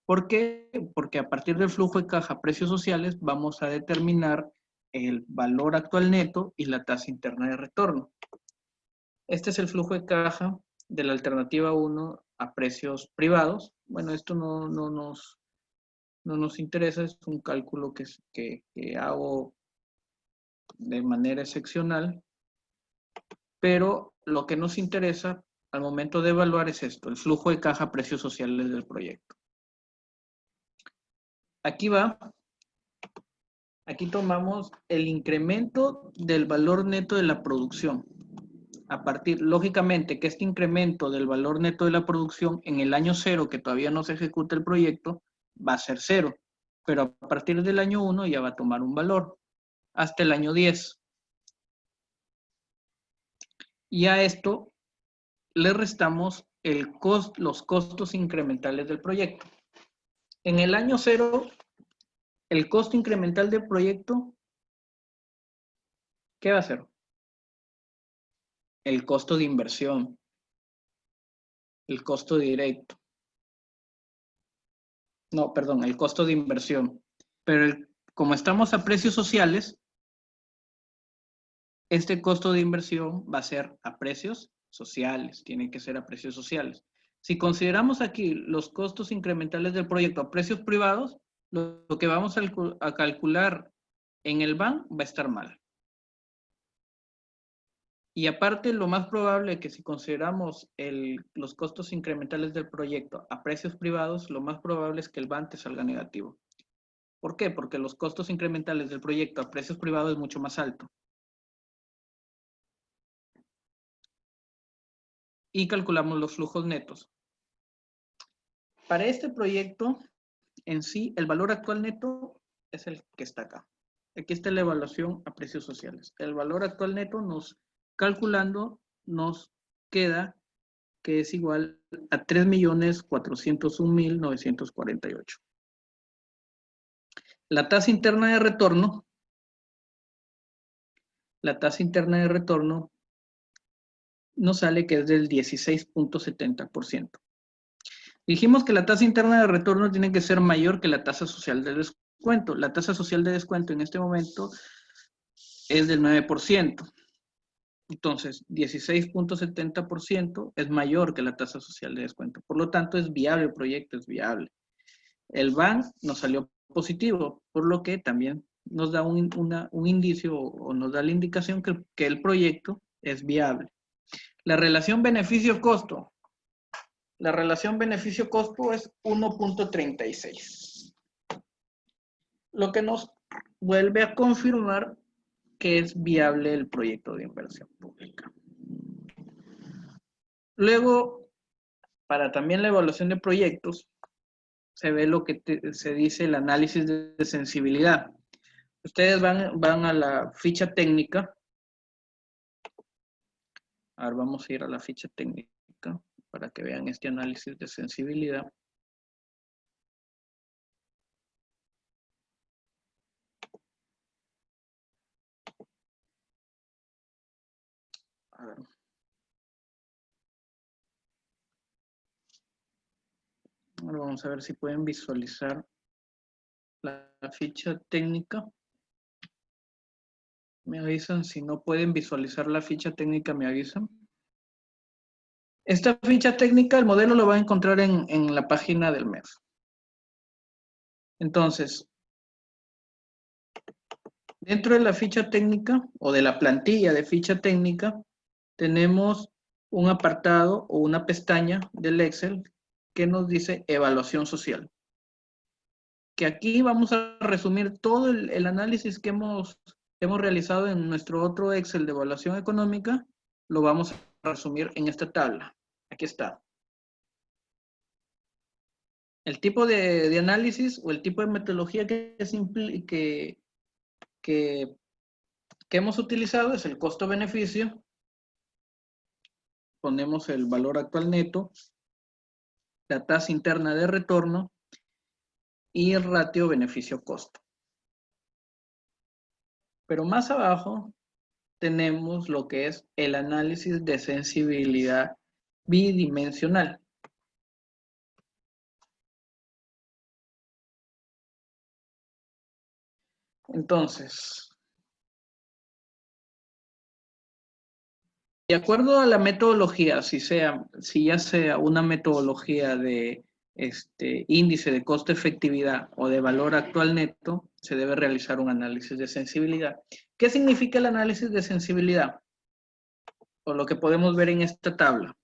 ¿Por qué? Porque a partir del flujo de caja a precios sociales vamos a determinar el valor actual neto y la tasa interna de retorno. Este es el flujo de caja de la alternativa 1 a precios privados. Bueno, esto no nos interesa, es un cálculo que hago de manera excepcional, pero lo que nos interesa al momento de evaluar es esto, el flujo de caja a precios sociales del proyecto. Aquí va. Aquí tomamos el incremento del valor neto de la producción. Lógicamente, que este incremento del valor neto de la producción en el año 0, que todavía no se ejecuta el proyecto, va a ser 0. Pero a partir del año 1 ya va a tomar un valor, hasta el año 10. Y a esto le restamos los costos incrementales del proyecto. En el año 0, el costo incremental del proyecto, ¿qué va a ser? El costo de inversión, el costo directo. No, perdón, el costo de inversión. Pero como estamos a precios sociales, este costo de inversión va a ser a precios sociales, tiene que ser a precios sociales. Si consideramos aquí los costos incrementales del proyecto a precios privados, lo que vamos a calcular en el BAN va a estar mal. Y aparte, lo más probable es que si consideramos los costos incrementales del proyecto a precios privados, lo más probable es que el BAN te salga negativo. ¿Por qué? Porque los costos incrementales del proyecto a precios privados es mucho más alto. Y calculamos los flujos netos. Para este proyecto, en sí, el valor actual neto es el que está acá. Aquí está la evaluación a precios sociales. El valor actual neto calculando, nos queda que es igual a 3.401.948. La tasa interna de retorno nos sale que es del 16.70%. Dijimos que la tasa interna de retorno tiene que ser mayor que la tasa social de descuento. La tasa social de descuento en este momento es del 9%. Entonces, 16.70% es mayor que la tasa social de descuento. Por lo tanto, es viable el proyecto, es viable. El BAN nos salió positivo, por lo que también nos da un indicio o nos da la indicación que el proyecto es viable. La relación beneficio-costo. La relación beneficio-costo es 1.36. Lo que nos vuelve a confirmar que es viable el proyecto de inversión pública. Luego, para también la evaluación de proyectos, se ve lo que se dice el análisis de sensibilidad. Ustedes van a la ficha técnica. Ahora vamos a ir a la ficha técnica para que vean este análisis de sensibilidad. A ver. Ahora vamos a ver si pueden visualizar la ficha técnica. Me avisan, si no pueden visualizar la ficha técnica, me avisan. Esta ficha técnica, el modelo lo va a encontrar en la página del MEF. Entonces, dentro de la ficha técnica o de la plantilla de ficha técnica, tenemos un apartado o una pestaña del Excel que nos dice evaluación social. Que aquí vamos a resumir todo el análisis que hemos realizado en nuestro otro Excel de evaluación económica, lo vamos a resumir en esta tabla. Aquí está. El tipo de análisis o el tipo de metodología que hemos utilizado es el costo-beneficio. Ponemos el valor actual neto, la tasa interna de retorno y el ratio beneficio-costo. Pero más abajo tenemos lo que es el análisis de sensibilidad bidimensional. Entonces, de acuerdo a la metodología, si ya sea una metodología de índice de costo-efectividad o de valor actual neto, se debe realizar un análisis de sensibilidad. ¿Qué significa el análisis de sensibilidad? O lo que podemos ver en esta tabla.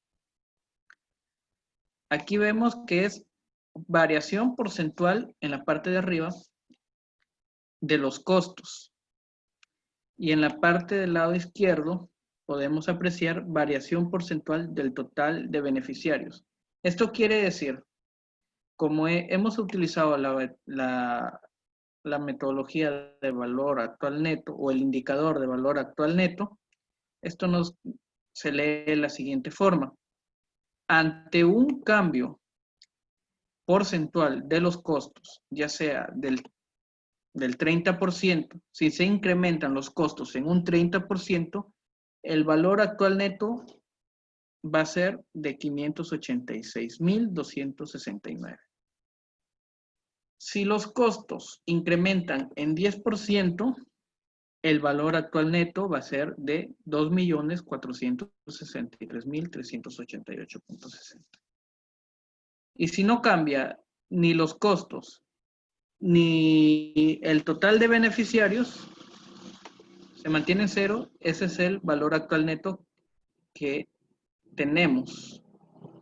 Aquí vemos que es variación porcentual en la parte de arriba de los costos. Y en la parte del lado izquierdo podemos apreciar variación porcentual del total de beneficiarios. Esto quiere decir, como hemos utilizado la metodología de valor actual neto o el indicador de valor actual neto, esto se lee de la siguiente forma. ante un cambio porcentual de los costos, ya sea del 30%, si se incrementan los costos en un 30%, el valor actual neto va a ser de 586.269. Si los costos incrementan en 10%, el valor actual neto va a ser de 2.463.388.60. Y si no cambia ni los costos ni el total de beneficiarios, se mantiene en cero, ese es el valor actual neto que tenemos,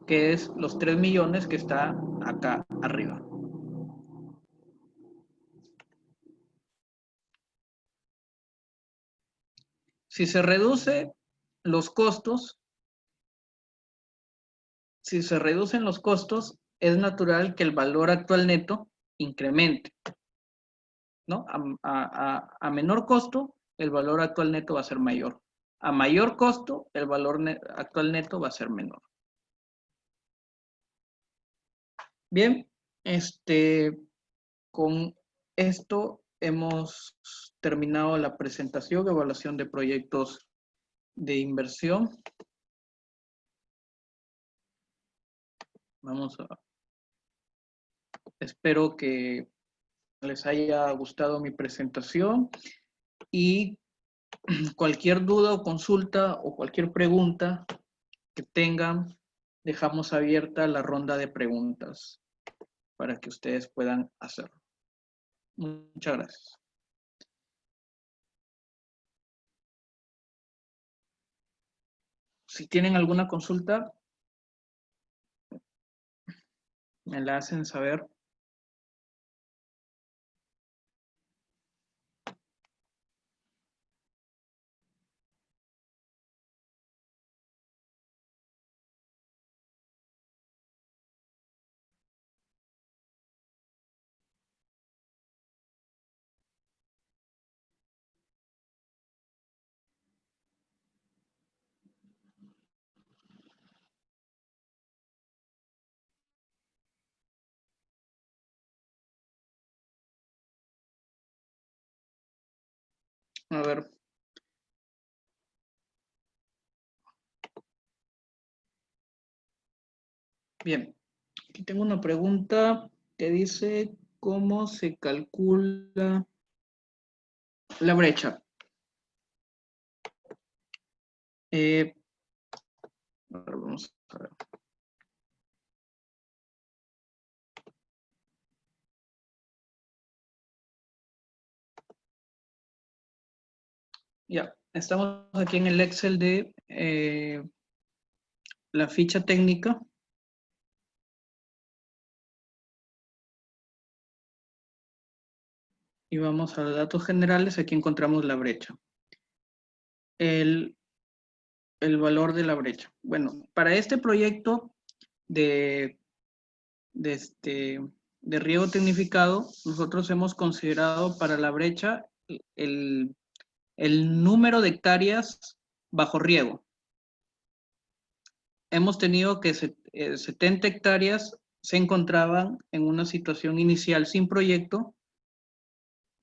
que es los 3 millones que está acá arriba. Si se reducen los costos, es natural que el valor actual neto incremente, ¿no? A menor costo, el valor actual neto va a ser mayor. A mayor costo, el valor actual neto va a ser menor. Bien, con esto hemos terminado la presentación, evaluación de proyectos de inversión. Espero que les haya gustado mi presentación y cualquier duda o consulta o cualquier pregunta que tengan, dejamos abierta la ronda de preguntas para que ustedes puedan hacerlo. Muchas gracias. Si tienen alguna consulta, me la hacen saber. A ver. Bien, aquí tengo una pregunta que dice, ¿cómo se calcula la brecha? Vamos a ver. Ya, estamos aquí en el Excel de la ficha técnica. Y vamos a datos generales, aquí encontramos la brecha. El valor de la brecha. Bueno, para este proyecto de riego tecnificado, nosotros hemos considerado para la brecha el número de hectáreas bajo riego. Hemos tenido que 70 hectáreas se encontraban en una situación inicial sin proyecto,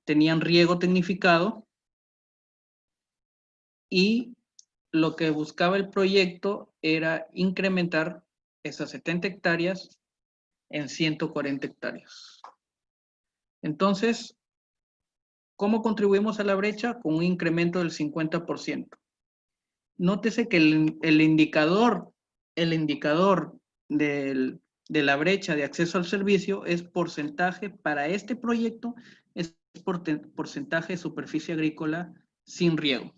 tenían riego tecnificado y lo que buscaba el proyecto era incrementar esas 70 hectáreas en 140 hectáreas. Entonces, ¿cómo contribuimos a la brecha? Con un incremento del 50%. Nótese que el indicador de la brecha de acceso al servicio es porcentaje para este proyecto, es porcentaje de superficie agrícola sin riego.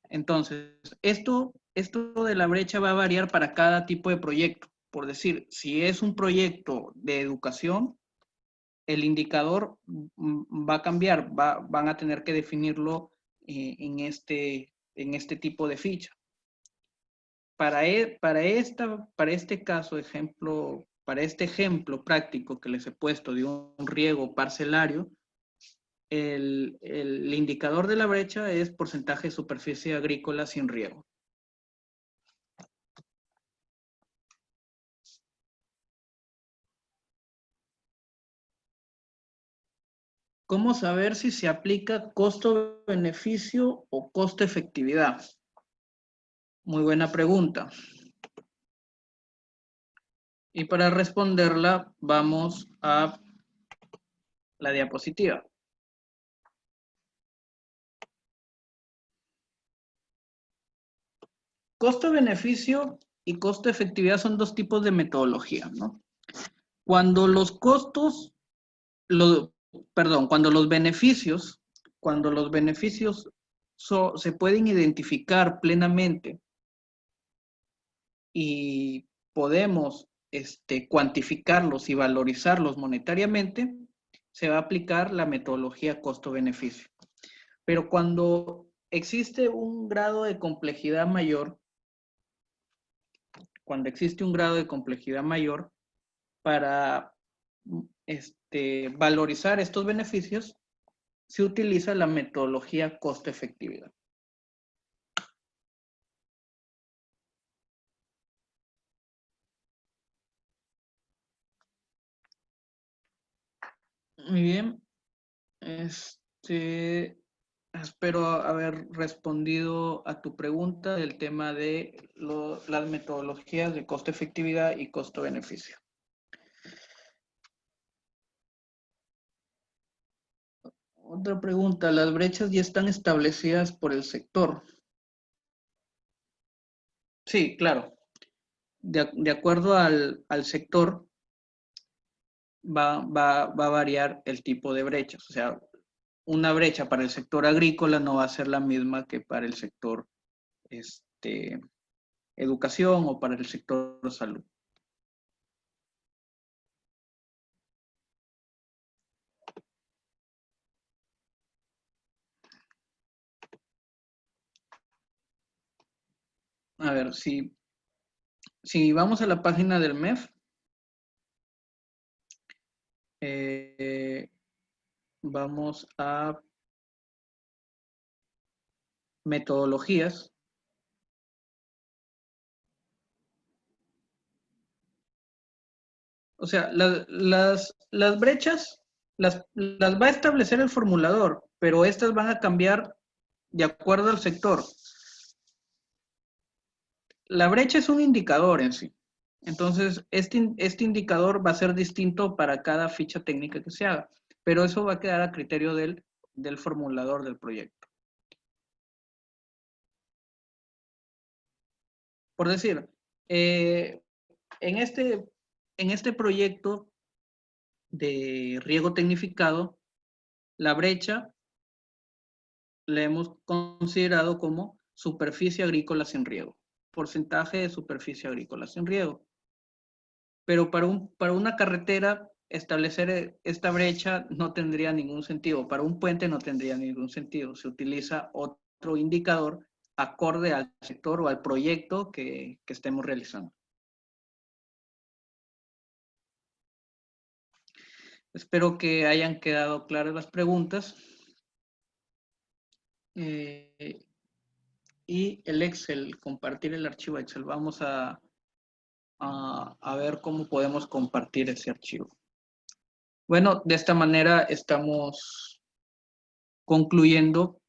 Entonces, esto de la brecha va a variar para cada tipo de proyecto. Por decir, si es un proyecto de educación, el indicador va a cambiar, van a tener que definirlo en este tipo de ficha. Para este caso, para este ejemplo práctico que les he puesto de un riego parcelario, el indicador de la brecha es porcentaje de superficie agrícola sin riego. ¿Cómo saber si se aplica costo-beneficio o costo-efectividad? Muy buena pregunta. Y para responderla, vamos a la diapositiva. Costo-beneficio y costo-efectividad son dos tipos de metodología, ¿no? Cuando los costos, cuando los beneficios se pueden identificar plenamente y podemos cuantificarlos y valorizarlos monetariamente, se va a aplicar la metodología costo-beneficio. Pero cuando existe un grado de complejidad mayor, para valorizar estos beneficios, se utiliza la metodología costo-efectividad. Muy bien. Espero haber respondido a tu pregunta del tema de las metodologías de costo-efectividad y costo-beneficio. Otra pregunta, ¿las brechas ya están establecidas por el sector? Sí, claro. De acuerdo al sector, va a variar el tipo de brechas. O sea, una brecha para el sector agrícola no va a ser la misma que para el sector educación o para el sector salud. A ver, si vamos a la página del MEF, vamos a metodologías. O sea, las brechas las va a establecer el formulador, pero estas van a cambiar de acuerdo al sector. La brecha es un indicador en sí. Entonces, este indicador va a ser distinto para cada ficha técnica que se haga, pero eso va a quedar a criterio del formulador del proyecto. Por decir, en este proyecto de riego tecnificado, la brecha la hemos considerado como superficie agrícola sin riego, porcentaje de superficie agrícola sin riego. Pero para una carretera, establecer esta brecha no tendría ningún sentido. Para un puente no tendría ningún sentido. Se utiliza otro indicador acorde al sector o al proyecto que estemos realizando. Espero que hayan quedado claras las preguntas. Y el Excel, compartir el archivo Excel. Vamos a ver cómo podemos compartir ese archivo. Bueno, de esta manera estamos concluyendo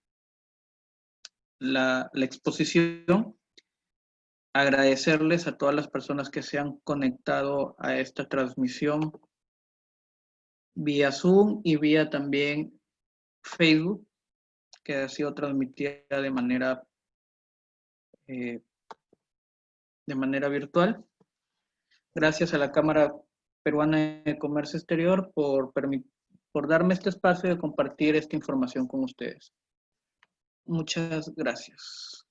la exposición. Agradecerles a todas las personas que se han conectado a esta transmisión vía Zoom y vía también Facebook, que ha sido transmitida de manera virtual. Gracias a la Cámara Peruana de Comercio Exterior por darme este espacio de compartir esta información con ustedes. Muchas gracias.